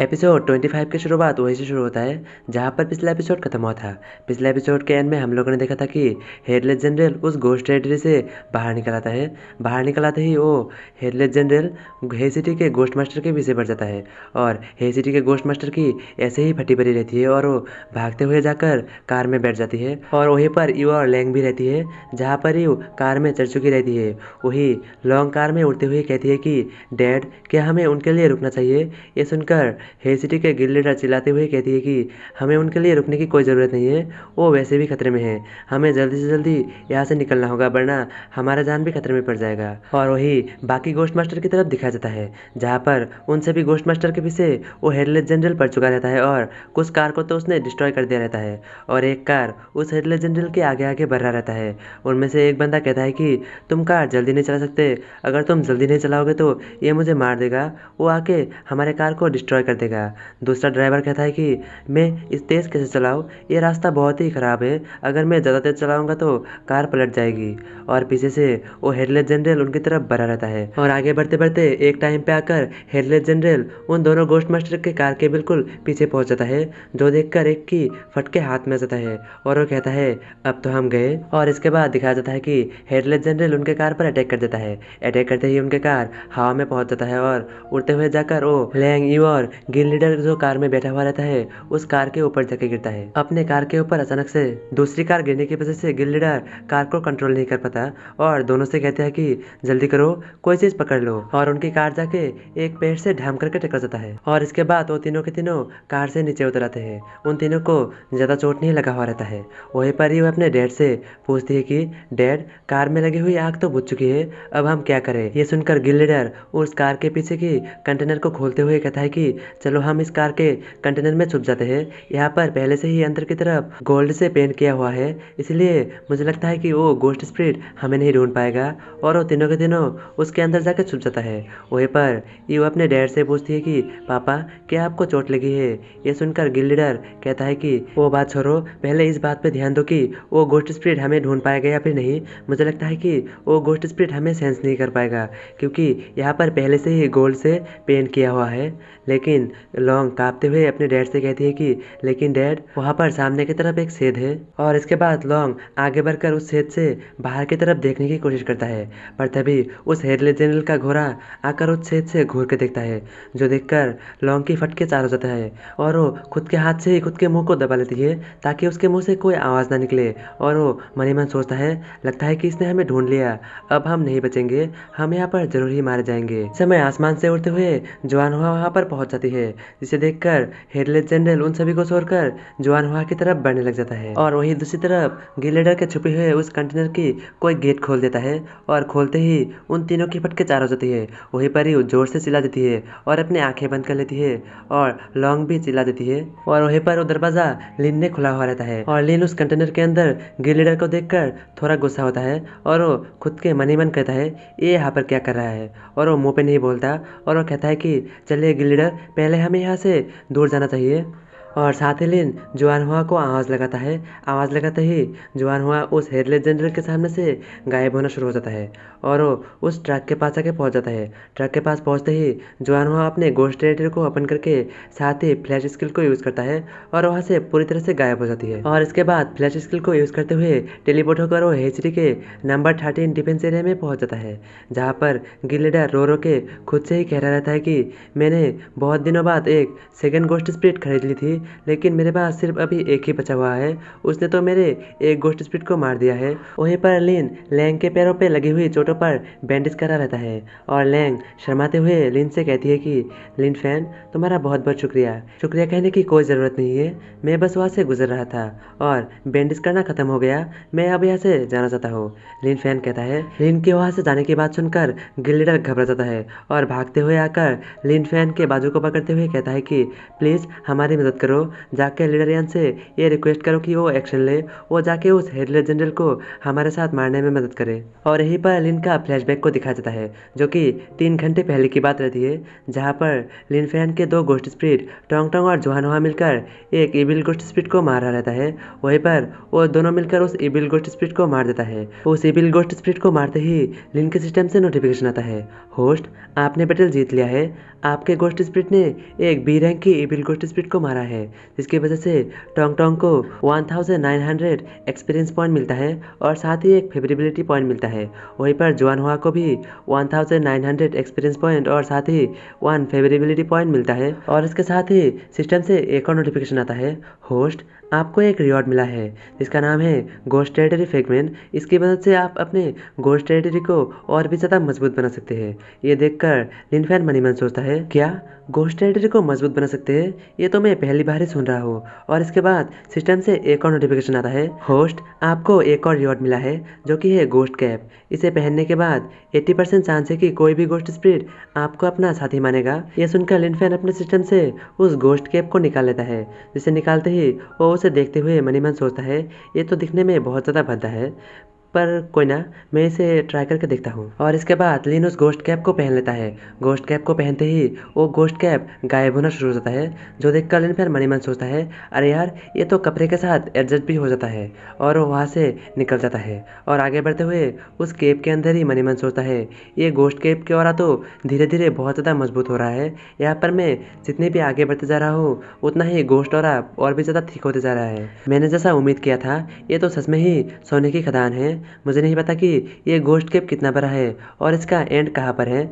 Episode 25 की शुरुआत वहीं से शुरू होता है जहाँ पर पिछला एपिसोड खत्म हुआ था। पिछले एपिसोड के एंड में हम लोगों ने देखा था कि हेडलेस जनरल उस घोस्ट टेरिटरी से बाहर निकल आता है। बाहर निकल आते ही वो हेडलेस जनरल हे सिटी के घोस्ट मास्टर के पीछे पड़ जाता है और हे सिटी के घोस्ट मास्टर की ऐसे ही फटी पड़ी रहती है और वो भागते हुए जाकर कार में बैठ जाती है और वहीं पर यू और लैंग भी रहती है जहाँ पर यू कार में चढ़ चुकी रहती है। वही लॉन्ग कार में उड़ते हुए कहती है कि डैड, क्या हमें उनके लिए रुकना चाहिए? ये सुनकर हे सिटी के गिल्ड लीडर चिल्लाते हुए कहती है कि हमें उनके लिए रुकने की कोई ज़रूरत नहीं है, वो वैसे भी खतरे में है। हमें जल्दी से जल्दी यहाँ से निकलना होगा वरना हमारा जान भी खतरे में पड़ जाएगा। और वही बाकी घोस्ट मास्टर की तरफ दिखाया जाता है जहाँ पर उन सभी घोस्ट मास्टर के पीछे वो हेडलेस जनरल पड़ चुका रहता है और कुछ कार को तो उसने डिस्ट्रॉय कर दिया रहता है और एक कार उस हेडलेस जनरल के आगे आगे बढ़ रहा रहता है। उनमें से एक बंदा कहता है कि तुम कार जल्दी नहीं चला सकते, अगर तुम जल्दी नहीं चलाओगे तो ये मुझे मार देगा, वो आके हमारे कार को डिस्ट्रॉय कर देगा। दूसरा ड्राइवर कहता है कि मैं इस तेज़ कैसे चलाऊँ, ये रास्ता बहुत ही ख़राब है, अगर मैं ज़्यादा तेज़ चलाऊँगा तो कार पलट जाएगी। और पीछे से वो हेडलेस जनरल उनकी तरफ बढ़ा रहता है और आगे बढ़ते बढ़ते एक टाइम पे आकर हेडलेस जनरल उन दोनों घोस्ट मास्टर के कार के बिल्कुल पीछे पहुंच जाता है, जो देखकर एक की फटके हाथ में आ जाता है और वो कहता है अब तो हम गए। और इसके बाद दिखाया जाता है कि हेडलेस जनरल उनके कार पर अटैक कर देता है। अटैक करते ही उनके कार हवा में पहुंच जाता है और उड़ते हुए जाकर वो लैंग, यू और गिल्ड लीडर जो कार में बैठा हुआ रहता है उस कार के ऊपर जाके गिरता है। अपने कार के ऊपर अचानक से दूसरी कार गिरने की वजह से गिल्ड लीडर कार को कंट्रोल नहीं कर पाता और दोनों से कहते हैं कि जल्दी करो, कोई चीज पकड़ लो। और उनकी कार जाके एक पेड़ से ढाम करके टकरा जाता है और इसके बाद वो तीनों के तीनों कार से नीचे उतर आते हैं। उन तीनों को ज्यादा चोट नहीं लगा हुआ रहता है। वहीं पर ही वो अपने डैड से पूछती है कि डैड, कार में लगी हुई आग तो बुझ चुकी है, अब हम क्या करें? ये सुनकर गिल्ड लीडर उस कार के पीछे की कंटेनर को खोलते हुए कहता है कि चलो हम इस कार के कंटेनर में छुप जाते हैं, यहाँ पर पहले से ही अंदर की तरफ गोल्ड से पेंट किया हुआ है, इसलिए मुझे लगता है कि वो गोस्ट स्पिरिट हमें नहीं ढूंढ पाएगा। और वो तीनों के तीनों उसके अंदर जाकर छुप जाता है। वहीं पर यू अपने डैड से पूछती है कि पापा, क्या आपको चोट लगी है? ये सुनकर गिल्ड लीडर कहता है कि वो बात छोड़ो, पहले इस बात पे ध्यान दो कि वो गोस्ट स्पिरिट हमें ढूंढ पाएगा या फिर नहीं। मुझे लगता है कि वो गोस्ट स्पिरिट हमें सेंस नहीं कर पाएगा क्योंकि यहाँ पर पहले से ही गोल्ड से पेंट किया हुआ है। लेकिन लॉन्ग कांपते हुए अपने डैड से कहती है कि लेकिन डैड, वहाँ पर सामने की तरफ एक छेद है। और इसके बाद लॉन्ग आगे बढ़कर उस छेद से बाहर की तरफ देखने की कोशिश करता है, पर तभी उस हेडलेस जनरल का घोड़ा आकर उस छेद से घूर के देखता है, जो देखकर लॉन्ग की फटके चार हो जाता है और वो खुद के हाथ से ही खुद के मुंह को दबा लेती है ताकि उसके मुंह से कोई आवाज़ ना निकले। और वो मन ही मन सोचता है, लगता है कि इसने हमें ढूंढ लिया, अब हम नहीं बचेंगे, हम यहाँ पर जरूर ही मारे जाएंगे। समय आसमान से उड़ते हुए जवान हुआ वहाँ पर पहुंच जाती है, जिसे देखकर हेडलेस जनरल उन सभी को छोड़कर जवान हुआ की तरफ बढ़ने लग जाता है। और वही दूसरी तरफ गिल्ड लीडर के छुपे हुए उस कंटेनर की कोई गेट खोल देता है और खोलते ही उन तीनों की फटके चार हो जाती है। वहीं पर ही जोर से चिल्ला देती है और अपनी आंखें बंद कर लेती है और लॉन्ग भी चिल्ला देती है। और वहीं पर वो दरवाजा लिन ने खुला हुआ रहता है और लिन उस कंटेनर के अंदर गिल्ड लीडर को देखकर थोड़ा गुस्सा होता है और वो खुद के मन ही मन कहता है ये यहाँ पर क्या कर रहा है, और वो मुंह पे नहीं बोलता और वो कहता है कि चलिए गिल्ड लीडर, पहले हमें यहाँ से दूर जाना चाहिए। और साथ ही लिन जवान हुआ को आवाज़ लगाता है। आवाज़ लगाते ही जवान हुआ उस हेडलेस जनरल के सामने से गायब होना शुरू हो जाता है और वो उस ट्रक के पास आके पहुंच जाता है। ट्रक के पास पहुंचते ही जवान हुआ अपने गोस्ट टेरिटरी को ओपन करके साथ ही फ्लैश स्किल को यूज़ करता है और वहाँ से पूरी तरह से गायब हो जाती है। और इसके बाद फ्लैश स्किल को यूज़ करते हुए टेलीपोर्ट होकर वो हेचरी के नंबर 13 डिफेंस एरिया में पहुँच जाता है, जहाँ पर गिल्ड लीडर रो रो के खुद से ही कह रहा रहता है कि मैंने बहुत दिनों बाद एक सेकेंड गोस्ट स्पिरिट खरीद ली थी, लेकिन मेरे पास सिर्फ अभी एक ही बचा हुआ है, उसने तो मेरे एक गोस्ट स्पिरिट को मार दिया है। वहीं पर लिन लैंग के पैरों पे लगी हुई चोटों पर बैंडेज करा रहता है और लैंग शर्माते हुए लिन से कहती है कि लिन फैन, तुम्हारा बहुत बहुत शुक्रिया। शुक्रिया कहने की कोई ज़रूरत नहीं है, मैं बस वहाँ से गुजर रहा था और बैंडेज करना खत्म हो गया, मैं अब यहाँ से जाना चाहता हूँ। लिन फैन कहता है। लिन के वहाँ से जाने की बात सुनकर गिल्ड लीडर घबरा जाता है और भागते हुए आकर लिन फैन के बाजू को पकड़ते हुए कहता है कि प्लीज़ हमारी मदद करो, जाके लीडरियन से ये रिक्वेस्ट करो कि वो एक्शन ले, वो जाके उस हेडलेस जनरल को हमारे साथ मारने में मदद करे। और यहीं पर लिन का फ्लैशबैक को दिखाया जाता है, जो कि 3 घंटे पहले की बात रहती है, जहाँ पर लिन फैन के 2 गोस्ट स्पिरिट टोंग टोंग और जोहानोहा मिलकर एक इविल गोस्ट स्पिरिट को मार रहा रहता है। वहीं पर वो दोनों मिलकर उस इविल गोस्ट स्पिरिट को मार देता है। उस इविल गोस्ट स्पिरिट को मारते ही लिन के सिस्टम से नोटिफिकेशन आता है, होस्ट आपने बैटल जीत लिया है, आपके गोस्ट स्पिरिट ने एक बी रैंक की इविल गोस्ट स्पिरिट को मारा है, जिसकी वजह से टोंग टोंग को 1900 एक्सपीरियंस पॉइंट मिलता है और साथ ही एक फेवरेबिलिटी पॉइंट मिलता है। वहीं पर जुआन हुआ को भी 1900 एक्सपीरियंस पॉइंट और साथ ही 1 फेवरेबिलिटी पॉइंट मिलता है। और इसके साथ ही सिस्टम से एक और नोटिफिकेशन आता है, होस्ट आपको एक रिवॉर्ड मिला है जिसका नाम है गोस्ट टेरिटरी फ्रेगमेंट। इसकी मदद से आप अपने गोस्ट टेरिटरी को और भी ज़्यादा मजबूत बना सकते हैं। ये देखकर लिन फैन मनी मन सोचता है, क्या गोस्ट टेरिटरी को मजबूत बना सकते हैं? ये तो मैं पहली बार ही सुन रहा हूँ। और इसके बाद सिस्टम से एक और नोटिफिकेशन आता है, होस्ट आपको एक और रिवॉर्ड मिला है जो कि है गोस्ट कैप। इसे पहनने के बाद 80% चांस है कि कोई भी गोस्ट स्पिरिट आपको अपना साथी मानेगा। ये सुनकर लिन फैन अपने सिस्टम से उस गोस्ट कैप को निकाल लेता है, जिसे निकालते ही वो उसे देखते हुए मनी मन सोचता है, ये तो दिखने में बहुत ज़्यादा भद्दा है, पर कोई ना, मैं इसे ट्राई करके देखता हूँ। और इसके बाद लिन उस गोस्ट कैप को पहन लेता है। गोस्ट कैप को पहनते ही वो गोस्ट कैप गायब होना शुरू हो जाता है, जो देखकर लिन फिर मनी मन सोचता है, अरे यार ये तो कपड़े के साथ एडजस्ट भी हो जाता है। और वो वहाँ से निकल जाता है और आगे बढ़ते हुए उस केप के अंदर ही मनी मन सोचता है, ये गोस्ट केप की ऑरा तो धीरे धीरे बहुत ज़्यादा मजबूत हो रहा है। यहाँ पर मैं जितने भी आगे बढ़ते जा रहा हूँ उतना ही गोस्ट ऑरा और भी ज़्यादा ठीक होते जा रहा है। मैंने जैसा उम्मीद किया था, ये तो सच में ही सोने की खदान है। मुझे नहीं पता कि ये गोस्ट केप कितना बड़ा है और इसका एंड कहाँ पर है।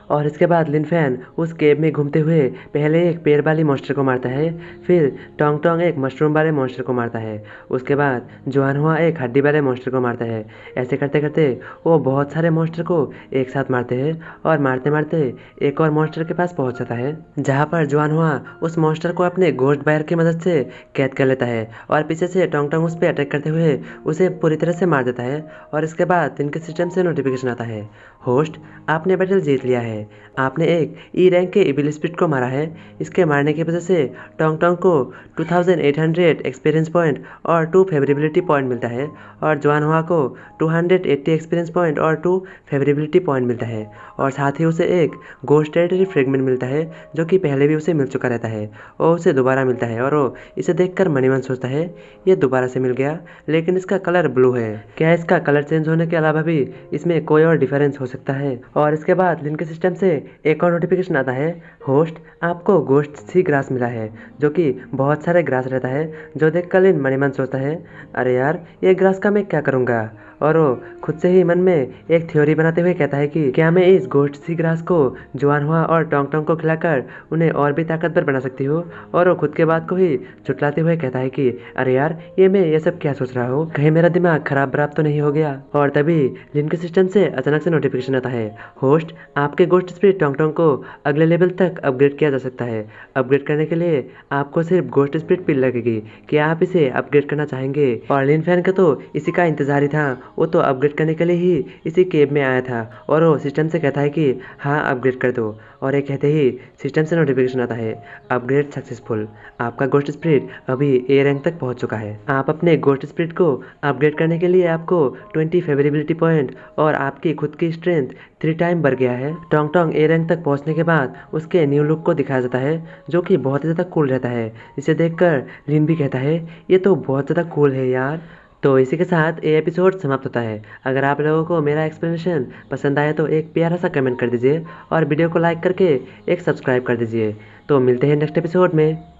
और इसके बाद लिन फैन उस केव में घूमते हुए पहले एक पेड़ वाली मॉन्स्टर को मारता है, फिर टोंग टोंग एक मशरूम वाले मॉन्स्टर को मारता है, उसके बाद जुआन हुआ एक हड्डी वाले मॉन्स्टर को मारता है। ऐसे करते करते वो बहुत सारे मॉन्स्टर को एक साथ मारते हैं और मारते मारते एक और मॉन्स्टर के पास पहुंच जाता है, जहाँ पर जुआन हुआ उस मॉन्स्टर को अपने गोस्ट बायर की मदद से कैद कर लेता है और पीछे से टोंग टोंग उस पर अटैक करते हुए उसे पूरी तरह से मार देता है। और इसके बाद इनके सिस्टम से नोटिफिकेशन आता है, होस्ट आपने बैटल जीत लिया है, आपने एक ई रैंक के इविल स्पिरिट को मारा है। इसके मारने की वजह से टोंग टोंग को 2800 एक्सपीरियंस पॉइंट और 2 फेवरेबिलिटी पॉइंट मिलता है और जुआन हुआ को 280 एक्सपीरियंस पॉइंट और 2 फेवरेबिलिटी पॉइंट मिलता है। और साथ ही उसे एक गोस्ट टेरिटरी फ्रेगमेंट मिलता है जो कि पहले भी उसे मिल चुका रहता है और उसे दोबारा मिलता है। और वो इसे देखकर मनी मन सोचता है, ये दोबारा से मिल गया, लेकिन इसका कलर ब्लू है, क्या इसका कलर चेंज होने के अलावा भी इसमें कोई और डिफरेंस हो सकता है? और इसके बाद लिन के सिस्टम से एक और नोटिफिकेशन आता है, होस्ट आपको गोस्ट सी ग्रास मिला है जो कि बहुत सारे ग्रास रहता है, जो देखकर लिन मनी मन सोचता है, अरे यार ये ग्रास का मैं क्या करूँगा। और वो खुद से ही मन में एक थ्योरी बनाते हुए कहता है कि क्या मैं इस गोस्ट सी ग्रास को जुआन हुआ और टोंग टोंग को खिलाकर उन्हें और भी ताकतवर बना सकती हूँ। और वो खुद के बात को ही झुटलाते हुए कहता है कि अरे यार ये सब क्या सोच रहा हूँ, कहीं मेरा दिमाग खराब बराब तो नहीं हो गया। और तभी लिन के सिस्टम से अचानक से नोटिफिकेशन आता है, होस्ट आपके गोस्ट स्पिरिट टोंग टोंग को अगले लेवल तक अपग्रेड किया जा सकता है। अपग्रेड करने के लिए आपको सिर्फ गोस्ट स्पिरिट पिल लगेगी, क्या आप इसे अपग्रेड करना चाहेंगे? और लिन फैन का तो इसी का इंतजार ही था, वो तो अपग्रेड करने के लिए ही इसी केव में आया था। और वो सिस्टम से कहता है कि हाँ अपग्रेड कर दो। और ये कहते ही सिस्टम से नोटिफिकेशन आता है, अपग्रेड सक्सेसफुल, आपका गोस्ट स्पिरिट अभी ए रैंक तक पहुंच चुका है। आप अपने गोस्ट स्पिरिट को अपग्रेड करने के लिए आपको 20 फेवरेबिलिटी पॉइंट और आपकी खुद की स्ट्रेंथ 3 टाइम बढ़ गया है। टोंग टोंग ए रैंक तक पहुंचने के बाद उसके न्यू लुक को दिखाया जाता है जो कि बहुत ही ज़्यादा कूल रहता है। इसे देखकर लिन भी कहता है, ये तो बहुत ज़्यादा कूल है यार। तो इसी के साथ ये एपिसोड समाप्त होता है। अगर आप लोगों को मेरा एक्सप्लेनेशन पसंद आया तो एक प्यारा सा कमेंट कर दीजिए और वीडियो को लाइक करके एक सब्सक्राइब कर दीजिए। तो मिलते हैं नेक्स्ट एपिसोड में।